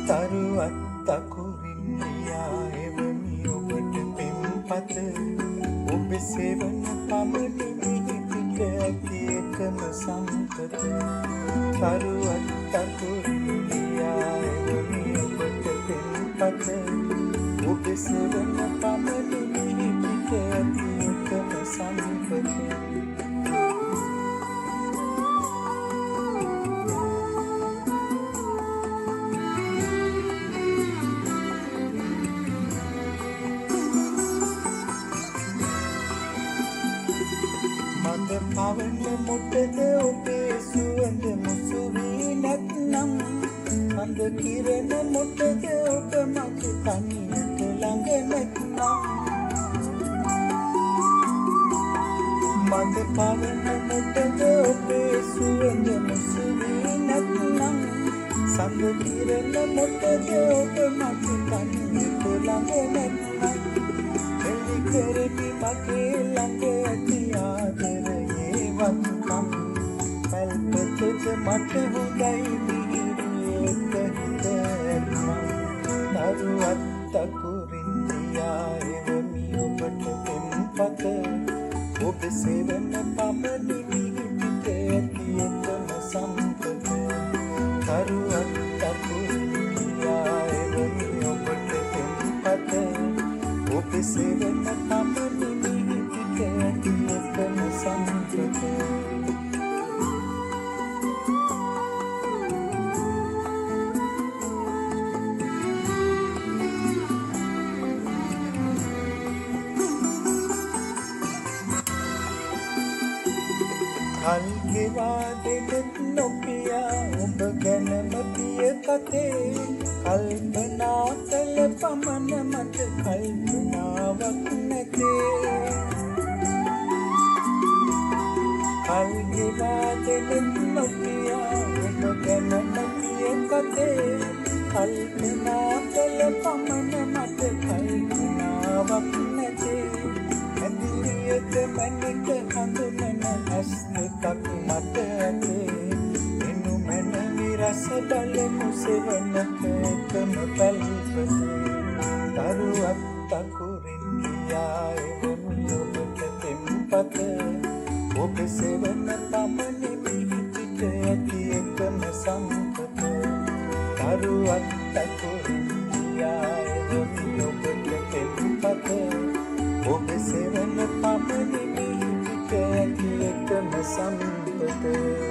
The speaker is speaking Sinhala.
තරුවත් තකුරින් ලියා එවමි ඔබට පෙම්පත ඔබ සෙවන පමණ මිහි පිට ඇති එකම සම්පත තරුවත් තකුරින් ලියා එවමි ඔබට පෙම්පත ඔබ සෙවන පමණ මිහි පිට ඇති එකම සම්පත මද පවන මොටද ඔබේ සුවඳ මුසු වී නැත්නම් කඳ කිරණ මොටද ඔබ මගේ තනියට ළඟ නැත්නම් මද පවන මොටද ඔබේ සුවඳ මුසු වී නැත්නම් සඳ කිරණ මොටද ඔබ මගේ තනියට ළඟ නැත්නම් එලි කරමි මගේ ළඟ ඇති ආදරයේ වත්කම් පැල්පතද මට හොඳයි මිහිරියේ හිතෙත්නම් තරුවත් තකුරින් ලියා එවමි ඔබට පෙම්පත ඔබ සෙවන පමණ මිහි පිට ඇති එකම සම්පත තරුවත් තකුරින් ලියා එවමි ඔබට පෙම්පත ඔබ සෙවන පමණ මිහි පිට ඇති එකම සම්පත කල් ගෙවා දෙනෙත් නොකියා ඔබ ගැනම පිය කතේ කල්පනා කළ පමණ මට කල්පනාවක් නැතේ කල් ගෙවා දෙනෙත් නොකියා ඔබ ගැනම පිය කතේ කල්පනා කළ පමණ මට කල්පනාවක් නැතේ ඇදිරියක මැනික හඳුනන ඇස් දෙකක් මට ඇතේ එනු මැනවි රස බලමු සෙවනක එකම පැල්පතේ තරුවත් තකුරින් ලියා එවමි ඔබට පෙම්පත ඔබ සෙවන පමණ මිහි පිට ඇති එකම සම්පත තරුවත් තකුරින් ලියා එවමි ඔබට පෙම්පත ඔබ සෙවන පමණ මිහි පිට ඇති එකම සම්පත